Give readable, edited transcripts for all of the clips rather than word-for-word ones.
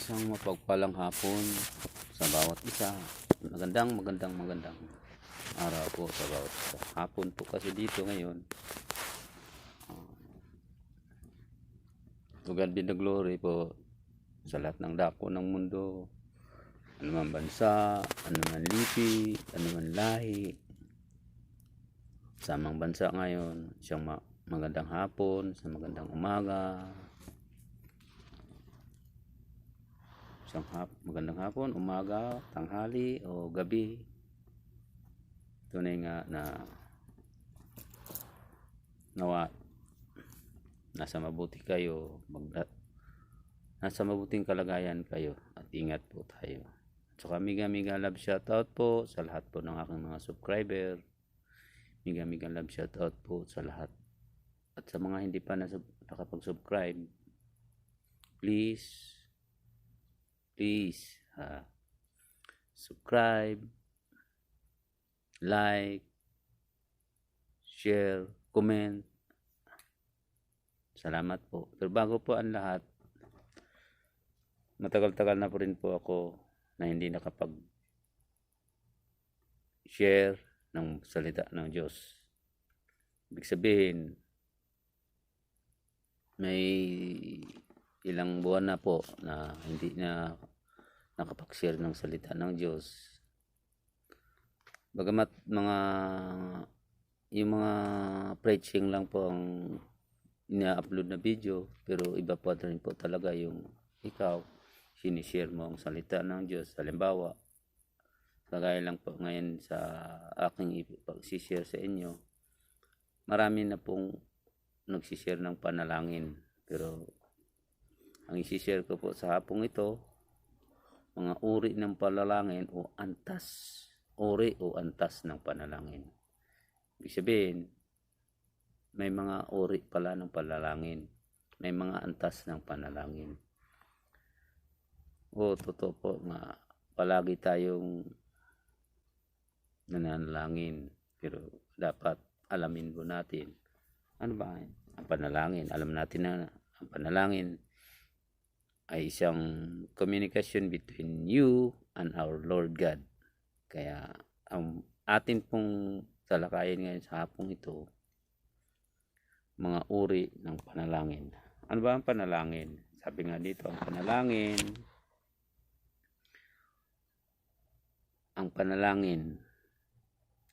Isang mapagpalang hapon sa bawat isa. Magandang araw po sa bawat isa. Hapon po kasi dito ngayon. To God be the glory po sa lahat ng dako ng mundo. Anuman bansa, anuman lipi, anuman lahi. Sa mga bansa ngayon, isang magandang hapon, sa magandang umaga. Magandang hapon, umaga, tanghali o gabi. Tunay nga na nawa nasa mabuti kayo, nasa mabuting kalagayan kayo at ingat po tayo. Saka mega love shoutout po sa lahat po ng aking mga subscriber. Mega love shoutout po sa lahat. At sa mga hindi pa nakapag-subscribe, please subscribe, like, share, comment. Salamat po. Pero bago po ang lahat, matagal-tagal na po rin po ako na hindi nakapag-share ng salita ng Diyos. Ibig sabihin, may ilang buwan na po na hindi na nakapag-share ng salita ng Diyos. Bagamat yung mga preaching lang po ang ina-upload na video, pero iba po rin po talaga yung ikaw sinishare mo ang salita ng Diyos. Halimbawa, kagaya lang po ngayon sa aking ipag-share sa inyo, marami na pong nagsishare ng panalangin, pero ang isi-share ko po sa hapong ito, mga uri ng panalangin o antas. Uri o antas ng panalangin. Ibig sabihin, may mga uri pala ng panalangin. May mga antas ng panalangin. O totoo po nga, palagi tayong nananalangin. Pero dapat alamin po natin, ano ba ang panalangin? Alam natin na ang panalangin ay isang communication between you and our Lord God. Kaya ang atin pong talakayin ngayon sa hapong ito, mga uri ng panalangin. Ano ba ang panalangin? Sabi nga dito, ang panalangin,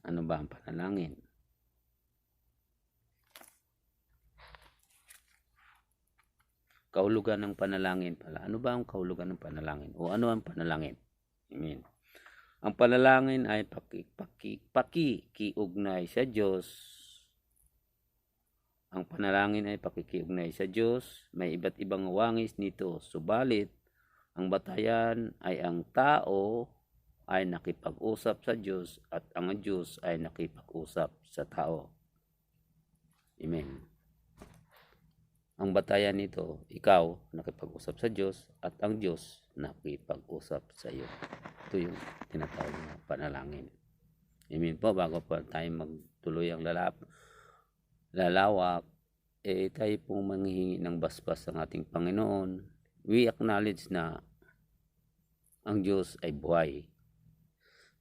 ano ba ang panalangin? Kahulugan ng panalangin pala. Ano ba ang kahulugan ng panalangin? O ano ang panalangin? Amen. Ang panalangin ay pakikiugnay sa Diyos. Ang panalangin ay pakikiugnay sa Diyos. May iba't ibang wangis nito. Subalit, ang batayan ay ang tao ay nakipag-usap sa Diyos at ang Diyos ay nakipag-usap sa tao. Amen. Ang batayan nito, ikaw nakipag-usap sa Diyos at ang Diyos nakipag-usap sa iyo. Ito yung tinatawag na panalangin. Amen po. Bago po tayo magtuloy ang lalawak, tayo pong manghihingi ng basbas ng ating Panginoon. We acknowledge na ang Diyos ay buhay.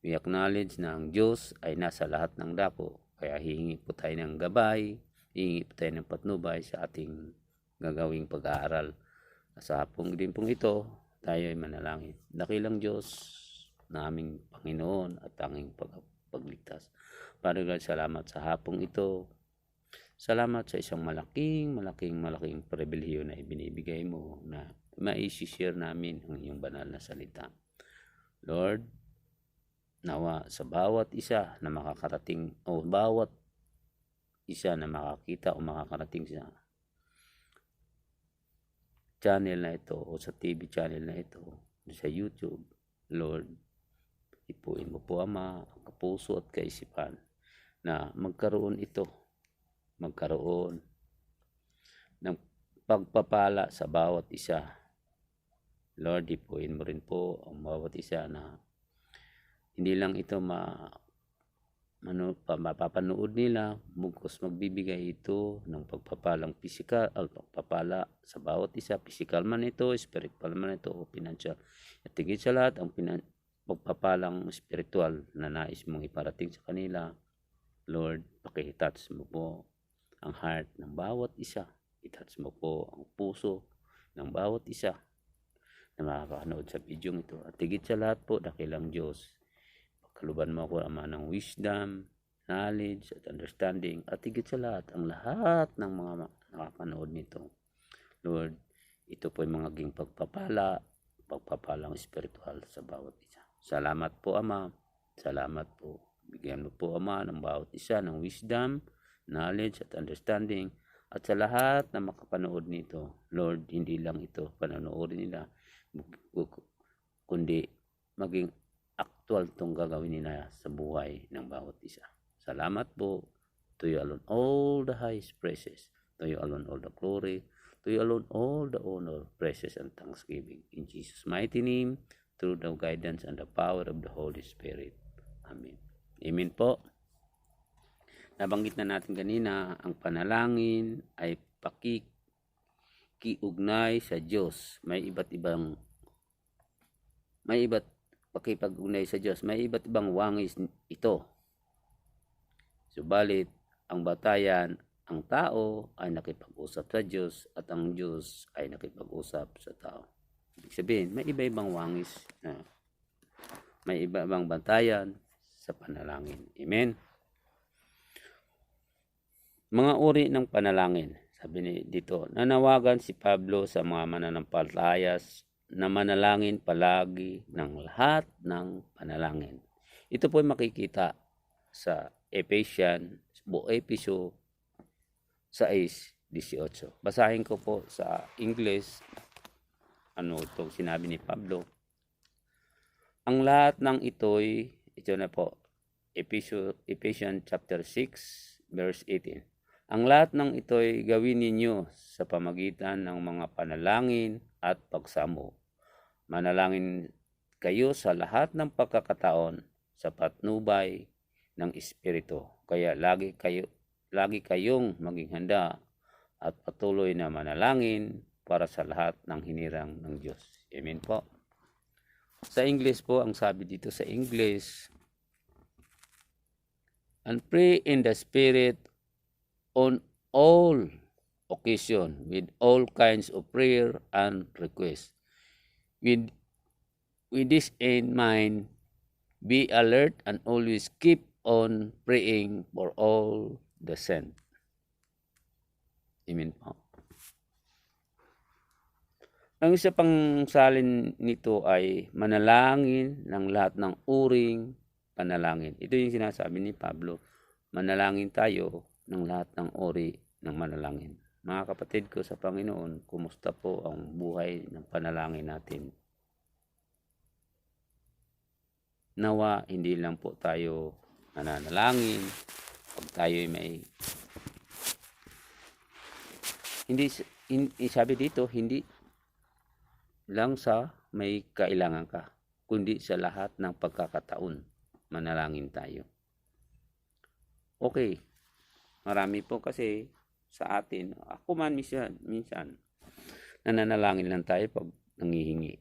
We acknowledge na ang Diyos ay nasa lahat ng dako. Kaya hihingi po tayo ng gabay, hihingi po tayo ng patnubay sa ating gagawing pag-aaral. Sa hapong din pong ito, tayo ay manalangin. Dakilang Diyos na aming Panginoon at aming pagligtas. Father God, salamat sa hapong ito. Salamat sa isang malaking pribilehiyo na ibinibigay mo na maisi-share namin ang iyong banal na salita. Lord, nawa sa bawat isa na makakarating o bawat isa na makakita o makakarating sa channel na ito o sa TV channel na ito, sa YouTube, Lord, ipuin mo po Ama ang kapuso at kaisipan na magkaroon ng pagpapala sa bawat isa. Lord, ipuin mo rin po ang bawat isa na hindi lang ito mapapanood nila, bugkos magbibigay ito ng pagpapalang pisikal o pagpapala sa bawat isa, pisikal man ito, spiritual man ito o financial. At higit sa lahat, ang pagpapalang spiritual na nais mong iparating sa kanila, Lord, pakitouch mo po ang heart ng bawat isa. Itouch mo po ang puso ng bawat isa na makakanood sa video ito. At higit sa lahat po, dakilang Diyos, pagkaluban mo ako, Ama, ng wisdom, knowledge, at understanding. At higit sa lahat, ang lahat ng mga nakakanood nito. Lord, ito po ay maging pagpapalang spiritual sa bawat isa. Salamat po, Ama. Salamat po. Bigyan mo po, Ama, ng bawat isa ng wisdom, knowledge, at understanding. At sa lahat na makapanood nito, Lord, hindi lang ito panonoorin nila, kundi maging actual itong gagawin nila sa buhay ng bawat isa. Salamat po. To you alone all the highest praises. To you alone all the glory. To you alone all the honor, praises, and thanksgiving. In Jesus' mighty name, through the guidance and the power of the Holy Spirit. Amen. Amen po. Nabanggit na natin kanina, ang panalangin ay pakikiugnay sa Diyos. May iba't pakipag-ugnay sa Diyos. May iba't ibang wangis ito. Subalit, ang batayan, ang tao ay nakipag-usap sa Diyos at ang Diyos ay nakipag-usap sa tao. Ibig sabihin, may iba-ibang wangis. May iba-ibang bantayan sa panalangin. Amen. Mga uri ng panalangin. Sabi dito, nanawagan si Pablo sa mga mananampalatayas na manalangin palagi ng lahat ng panalangin. Ito po ay makikita sa Efeso 6:18. Basahin ko po sa English itong sinabi ni Pablo. Ang lahat ng ito'y, ito na po, Ephesians chapter 6 verse 18. Ang lahat ng ito'y gawin ninyo sa pamagitan ng mga panalangin at pagsamo. Manalangin kayo sa lahat ng pagkakataon sa patnubay ng Espiritu. Kaya lagi kayong maging handa at patuloy na manalangin para sa lahat ng hinirang ng Diyos. Amen po. Sa English po, ang sabi dito sa English, and pray in the Spirit on all occasion with all kinds of prayer and request. With this in mind, be alert and always keep on praying for all the saints. Amen po. Ang isa pang salin nito ay manalangin ng lahat ng uring panalangin. Ito yung sinasabi ni Pablo, manalangin tayo ng lahat ng uri ng manalangin. Mga kapatid ko sa Panginoon, kumusta po ang buhay ng panalangin natin? Nawa, hindi lang po tayo nananalangin pag tayo may sabi dito, hindi lang sa may kailangan ka, kundi sa lahat ng pagkakataon manalangin tayo. Okay, marami po kasi sa atin, ako man minsan nananalangin lang tayo pag nangihingi.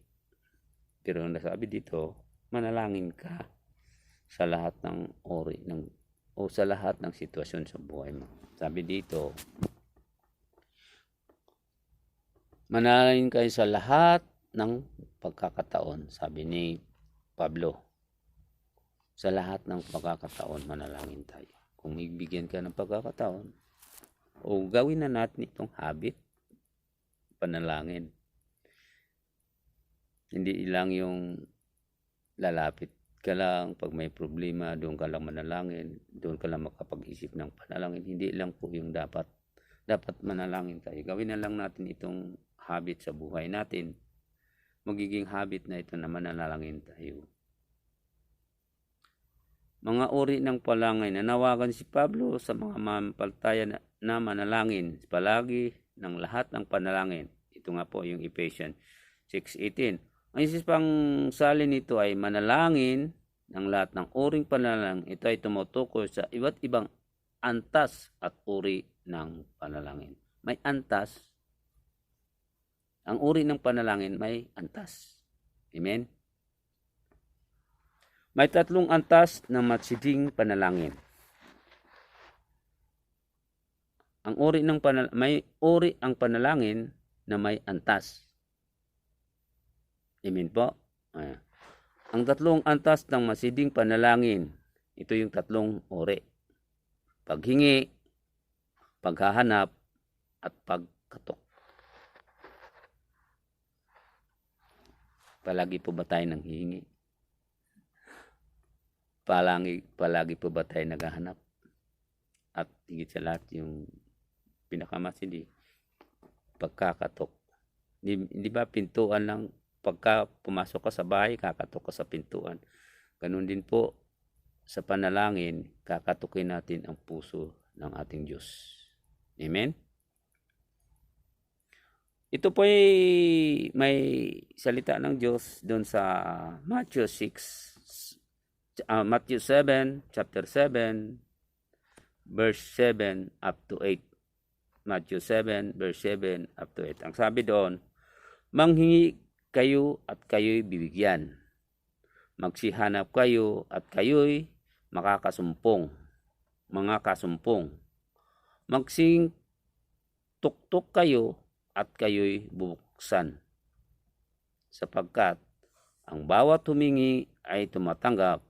Pero ang nasabi dito, manalangin ka sa lahat ng ori o sa lahat ng sitwasyon sa buhay mo. Sabi dito, manalangin kayo sa lahat ng pagkakataon, sabi ni Pablo. Sa lahat ng pagkakataon, manalangin tayo. Kung ibigyan ka ng pagkakataon, o gawin na natin itong habit, panalangin. Hindi lang yung lalapit ka lang pag may problema, doon ka lang manalangin, doon ka lang makapag-isip ng panalangin. Hindi lang po yung dapat manalangin tayo. Gawin na lang natin itong habit sa buhay natin. Magiging habit na ito na manalangin tayo. Mga uri ng panalangin, nanawagan si Pablo sa mga manampalataya na manalangin palagi ng lahat ng panalangin. Ito nga po yung Ephesians 6:18. Ang isa pang salin nito ay manalangin ng lahat ng uring panalangin. Ito ay tumutukoy sa iba't ibang antas at uri ng panalangin. May antas. Ang uri ng panalangin may antas. Amen? May 3 antas ng matsiding panalangin. May uri ang panalangin na may antas. Amen po? Ang 3 antas ng matsiding panalangin, ito yung 3 uri. Paghingi, paghahanap, at pagkatok. Palagi po ba tayo nang hihingi? Palagi po ba tayo naghahanap? At higit sa lahat yung pinakamasindi, pagkakatok. Hindi ba pintuan lang, pagka pumasok ka sa bahay, kakatok ka sa pintuan. Ganun din po sa panalangin, kakatukin natin ang puso ng ating Diyos. Amen? Ito po ay may salita ng Diyos doon sa Matthew 7, chapter 7, verse 7 up to 8. Matthew 7, verse 7 up to 8. Ang sabi doon, manghingi kayo at kayo'y bibigyan. Magsihanap kayo at kayo'y makakasumpong. Mga kasumpong. Magsing tuktok kayo at kayo'y bubuksan. Sapagkat ang bawat humingi ay tumatanggap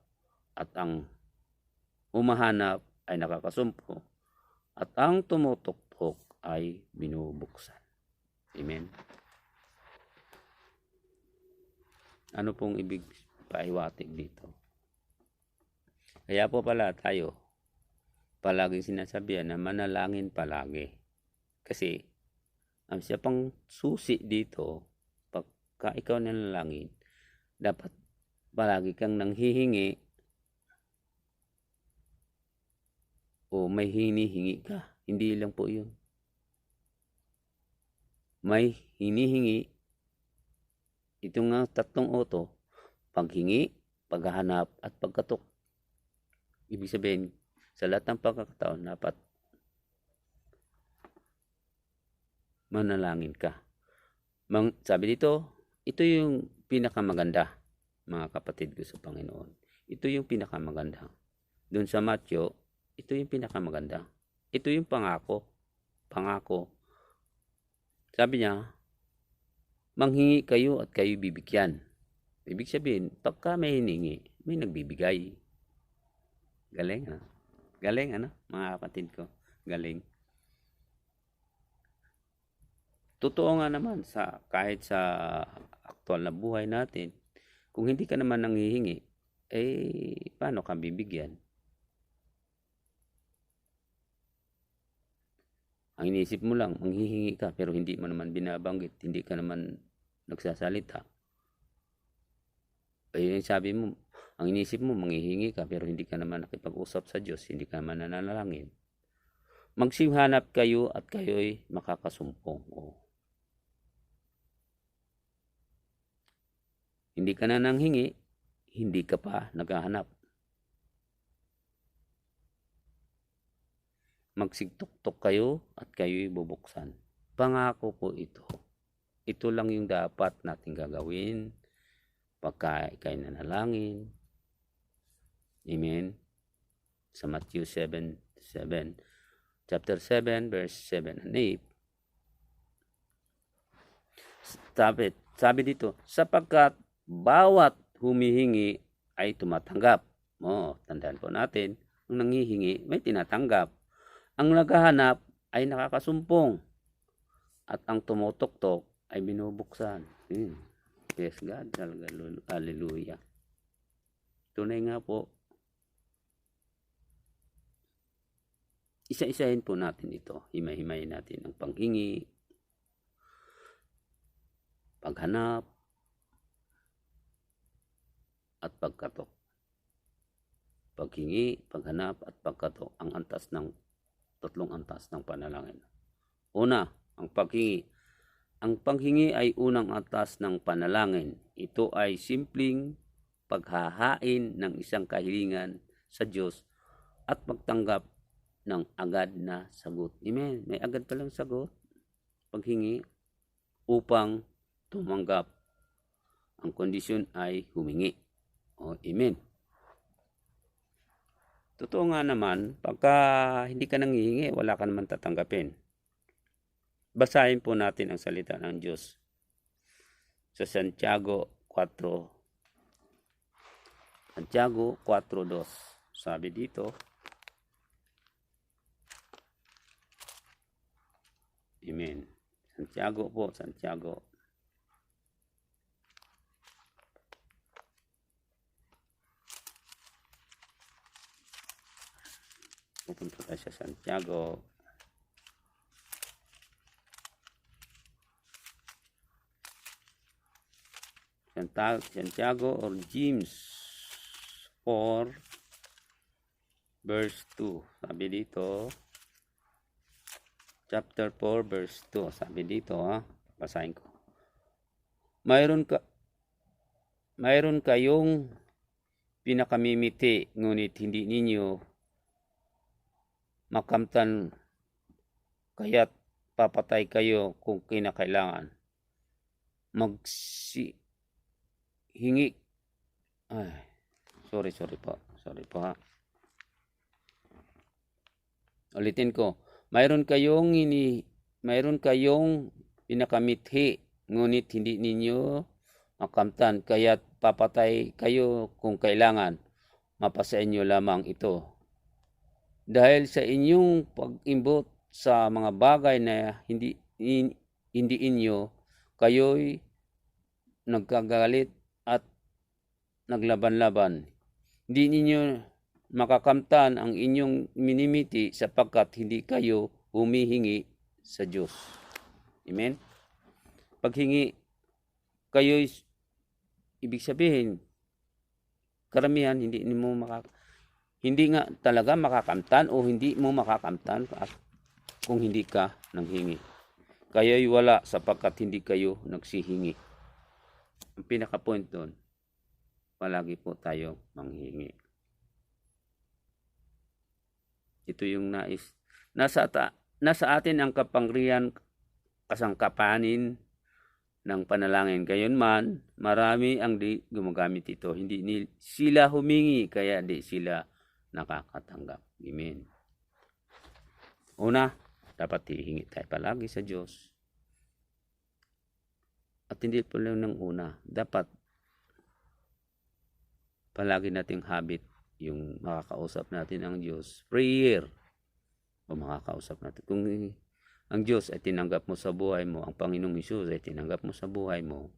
at ang humahanap ay nakakasumpo at ang tumutuktok ay binubuksan. Amen. Ano pong ibig paiwatig dito? Kaya po pala tayo palaging sinasabihan na manalangin palagi. Kasi ang siya pang susi dito, pagka ikaw nanalangin, dapat palagi kang nanghihingi o may hinihingi ka. Hindi lang po yun. May hinihingi. Ito nga 3 oto, paghingi, paghahanap, at pagkatok. Ibig sabihin, sa lahat ng pagkakataon, dapat manalangin ka. Sabi dito, ito yung pinakamaganda, mga kapatid ko sa Panginoon. Ito yung pinakamaganda. Doon sa Matthew, ito yung pinakamaganda. Ito yung pangako. Sabi niya, manghingi kayo at kayo bibigyan. Ibig sabihin, pagka may hiningi, may nagbibigay. Galing, ha? Galing, ano? Mga kapatid ko. Galing. Totoo nga naman, kahit sa aktual na buhay natin, kung hindi ka naman nanghihingi, paano ka bibigyan? Ang inisip mo lang, manghihingi ka, pero hindi mo naman binabanggit, hindi ka naman nagsasalita. Yung sabi mo, ang inisip mo, manghihingi ka, pero hindi ka naman nakipag-usap sa Diyos, hindi ka naman nananalangin. Magsihanap kayo at kayo'y makakasumpong. Hindi ka na nanghingi, hindi ka pa naghahanap. Magsigtuktok kayo at kayo'y bubuksan. Pangako po ito. Ito lang yung dapat natin gagawin pagka ikay nanalangin. Amen. Sa Matthew 7, chapter 7, verse 7 and 8. Sabi dito, sapagkat bawat humihingi ay tumatanggap. Tandaan po natin, ang nanghihingi may tinatanggap. Ang naghahanap ay nakakasumpong. At ang tumutuktok ay binubuksan. Praise God. Hallelujah. Tunay nga po. Isa-isahin po natin ito. Himay-himayin natin ang panghingi, paghanap, at pagkatok. Paghingi, paghanap, at pagkatok. Ang 3 antas ng panalangin. Una, ang paghingi. Ang paghingi ay unang antas ng panalangin. Ito ay simpleng paghahain ng isang kahilingan sa Diyos at magtanggap ng agad na sagot. Amen. May agad palang sagot paghingi upang tumanggap. Ang kondisyon ay humingi. Amen. Totoo nga naman, pagka hindi ka nanghihingi, wala ka naman tatanggapin. Basahin po natin ang salita ng Diyos sa Santiago 4:2. Sabi dito, Amen. Santiago po, Santiago. Pupunta tayo sa Santiago. Santiago or James 4 verse 2. Sabi dito, chapter 4 verse 2. Sabi dito, basahin ko. Mayroon kayong pinakamimiti, ngunit hindi ninyo makamtan, kaya't papatay kayo kung kinakailangan. Hingi. Sorry po ha. Ulitin ko. Mayroon kayong pinakamithi, ngunit hindi ninyo makamtan, kaya't papatay kayo kung kailangan. Mapasa inyo lamang ito. Dahil sa inyong pag-imbot sa mga bagay na hindi inyo, kayo'y nagkagalit at naglaban-laban. Hindi ninyo makakamtan ang inyong minimiti sapagkat hindi kayo humihingi sa Diyos. Amen? Paghingi, kayo'y ibig sabihin, karamihan hindi nga talaga makakamtan o hindi mo makakamtan kung hindi ka nanghingi. Kayo'y wala sapagkat hindi kayo nagsihingi. Ang pinaka-point doon, palagi po tayo manghingi. Ito yung nasa atin ang kapangyarihan, kasangkapanin ng panalangin. Gayunman, marami ang di gumagamit ito. Hindi sila humingi, kaya di sila nakakatanggap. Amen. Una, dapat hihingi tayo palagi sa Diyos. At hindi po lang ng una, dapat palagi nating habit yung makakausap natin ang Diyos. Prayer. O makakausap natin. Kung ang Diyos ay tinanggap mo sa buhay mo, ang Panginoong Hesus ay tinanggap mo sa buhay mo,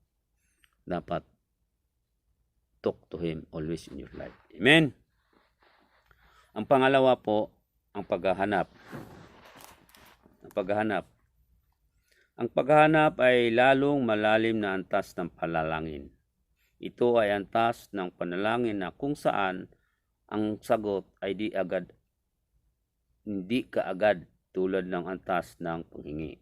dapat talk to Him always in your life. Amen. Ang pangalawa po, ang paghahanap. Ang paghahanap ay lalong malalim na antas ng panalangin. Ito ay antas ng panalangin na kung saan ang sagot ay hindi kaagad tulad ng antas ng paghingi.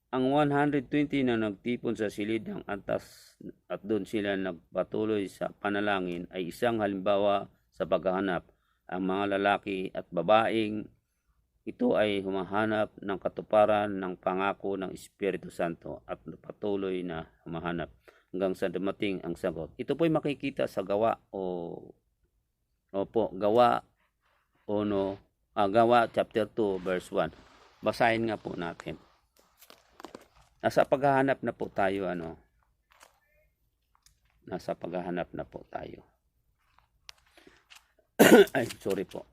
Ang 120 na nagtipon sa silid ng antas at doon sila nagpatuloy sa panalangin ay isang halimbawa sa paghahanap. Ang mga lalaki at babaeng ito ay humahanap ng katuparan ng pangako ng Espiritu Santo at patuloy na humahanap hanggang sa dumating ang sagot. Ito po ay makikita sa Gawa chapter 2 verse 1. Basahin nga po natin. Nasa paghahanap na po tayo, Nasa paghahanap na po tayo. Ay, sorry po.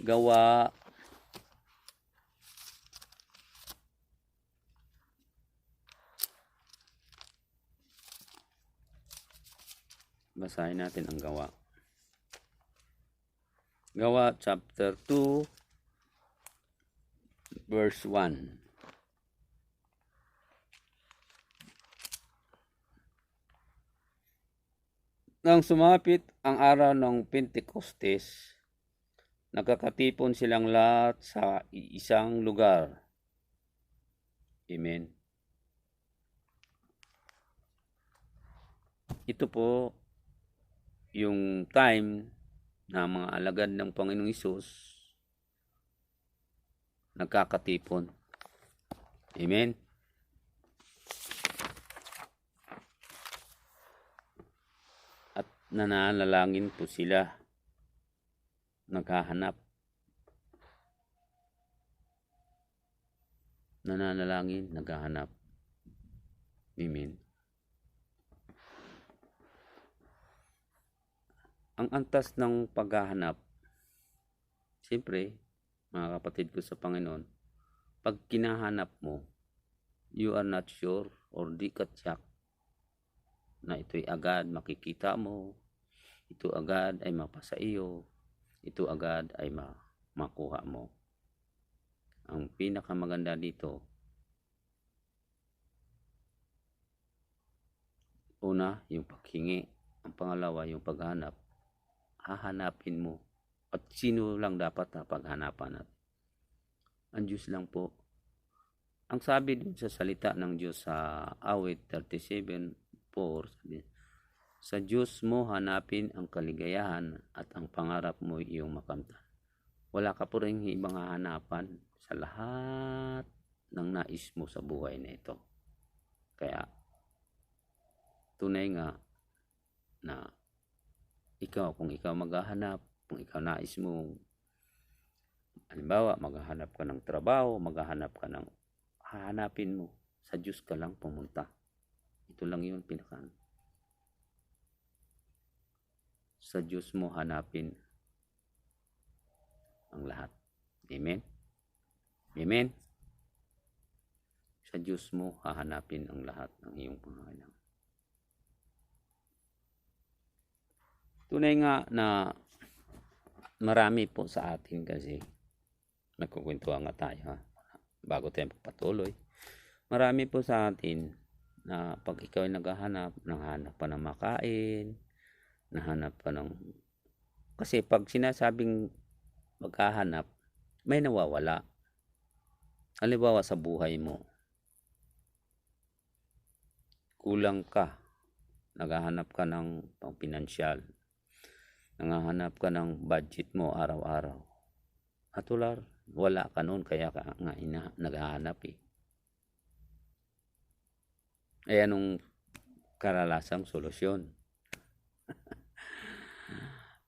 Gawa basahin natin ang Gawa. Gawa chapter 2 verse 1. Nang sumapit ang araw ng Pentecostes, nagkakatipon silang lahat sa isang lugar. Amen. ito po yung time na mga alagad ng Panginoong Hesus nagkakatipon. Amen? At nananalangin po sila. Naghahanap. Nananalangin, naghahanap. Amen? Ang antas ng paghahanap, siyempre, mga kapatid ko sa Panginoon, pag kinahanap mo, you are not sure or di ka tiyak na ito'y agad makikita mo, ito agad ay mapasa iyo, ito agad ay makuha mo. Ang pinakamaganda dito, una, yung paghingi. Ang pangalawa, yung paghanap. Hahanapin mo. At sino lang dapat na paghanapan natin? Ang Diyos lang po. Ang sabi dun sa salita ng Diyos sa awit 37:4, sabi, sa Diyos mo hanapin ang kaligayahan at ang pangarap mo iyong makamtan. Wala ka po rin ibang hahanapan sa lahat ng nais mo sa buhay na ito. Kaya, tunay nga na kung ikaw maghahanap, kung ikaw nais mo, halimbawa, maghahanap ka ng trabaho, hahanapin mo, sa Diyos ka lang pumunta. Ito lang yun, sa Diyos mo hanapin ang lahat. Amen? Amen? Sa Diyos mo hahanapin ang lahat ng iyong pangangailangan. Tunay nga na marami po sa atin kasi nagkukwentuhan nga tayo bago tayo patuloy. Marami po sa atin na pag ikaw ay naghahanap pa ng makain, nahanap pa ng... Kasi pag sinasabing maghahanap, may nawawala. Halimbawa sa buhay mo, kulang ka, naghahanap ka ng pang-pinansyal, nanghahanap ka ng budget mo araw-araw. At wala ka noon, kaya ka nga naghahanap eh. Ay anong karalasang solusyon?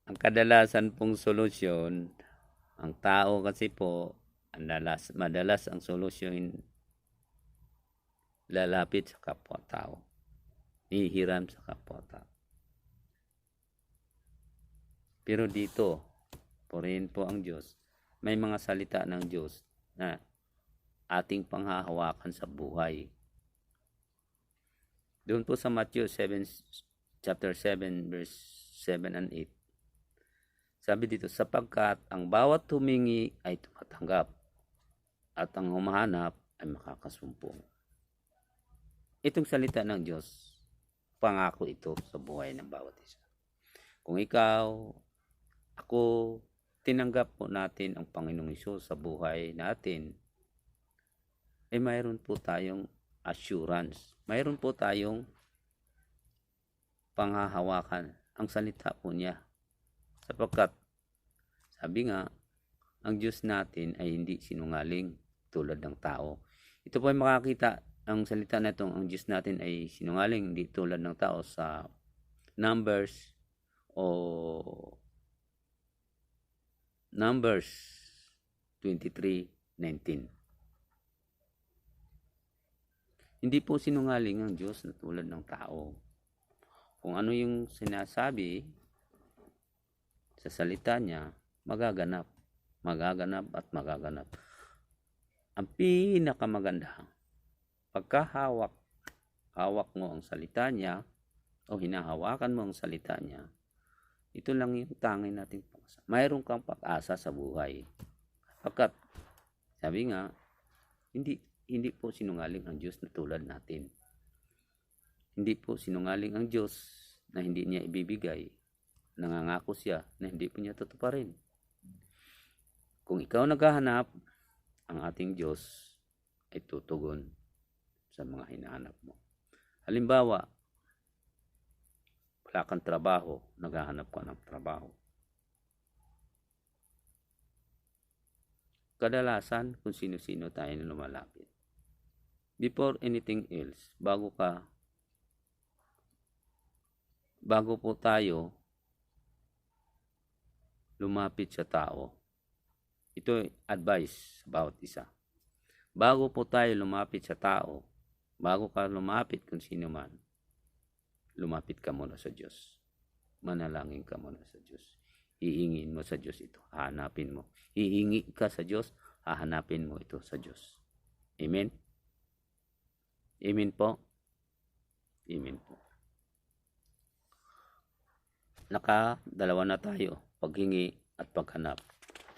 Ang kadalasan pong solusyon, ang tao kasi po, madalas ang solusyon lalapit sa kapwa-tao. Hihiram sa kapwa-tao. Pero dito, purihin po ang Diyos. May mga salita ng Diyos na ating panghahawakan sa buhay. Doon po sa Matthew chapter 7, verse 7 and 8. Sabi dito, sapagkat ang bawat humingi ay tumatanggap at ang humahanap ay makakasumpong. Itong salita ng Diyos, pangako ito sa buhay ng bawat isa. Kung ikaw, ako, tinanggap po natin ang Panginoong Hesus sa buhay natin, ay mayroon po tayong assurance. Mayroon po tayong panghahawakan ang salita po niya. Sapagkat, sabi nga, ang Diyos natin ay hindi sinungaling tulad ng tao. Ito po ay makakita, ang salita na itong ang Diyos natin ay sinungaling hindi tulad ng tao sa Numbers 23:19. Hindi po sinungaling ang Diyos na tulad ng tao. Kung ano yung sinasabi sa salita niya, magaganap at magaganap. Ang pinakamaganda, pagkahawak mo ang salita niya o hinahawakan mo ang salita niya, ito lang yung tanging nating pag-asa. Mayroon kang pag-asa sa buhay. Pagkat, sabi nga, hindi po sinungaling ang Diyos na tulad natin. Hindi po sinungaling ang Diyos na hindi niya ibibigay. Nangangako siya na hindi po niya tutuparin. Kung ikaw naghahanap, ang ating Diyos ay tutugon sa mga hinahanap mo. Halimbawa, wala kang trabaho, naghahanap ka ng trabaho. Kadalasan kung sino-sino tayo na lumalapit. Before anything else, bago po tayo lumapit sa tao, ito advice about isa. Bago po tayo lumapit sa tao, bago ka lumapit kung sino man, lumapit ka muna sa Diyos. Manalangin ka muna sa Diyos. Hiingin mo sa Diyos ito. Hahanapin mo. Hihingi ka sa Diyos, hahanapin mo ito sa Diyos. Amen? Amen po? Amen po. Dalawa na tayo, paghingi at paghanap.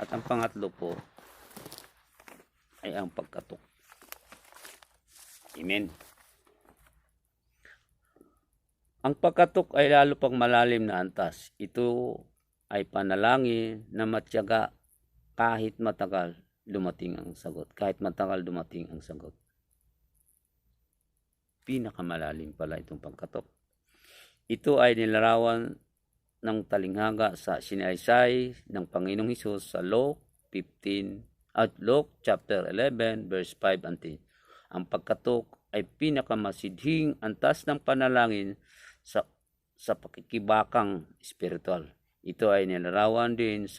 At ang pangatlo po ay ang pagkatok. Amen. Ang pagkatok ay lalo pang malalim na antas. Ito ay panalangin na matyaga kahit matagal dumating ang sagot. Kahit matagal dumating ang sagot. Pinakamalalim pala itong pagkatok. Ito ay nilarawan ng talinghaga sa sinaysay ng Panginoong Hesus sa Luke chapter 11 verse 5 and 10. Ang pagkatok ay pinakamasidhing antas ng panalangin sa pakikibakang espiritual. Ito ay nilarawan din sa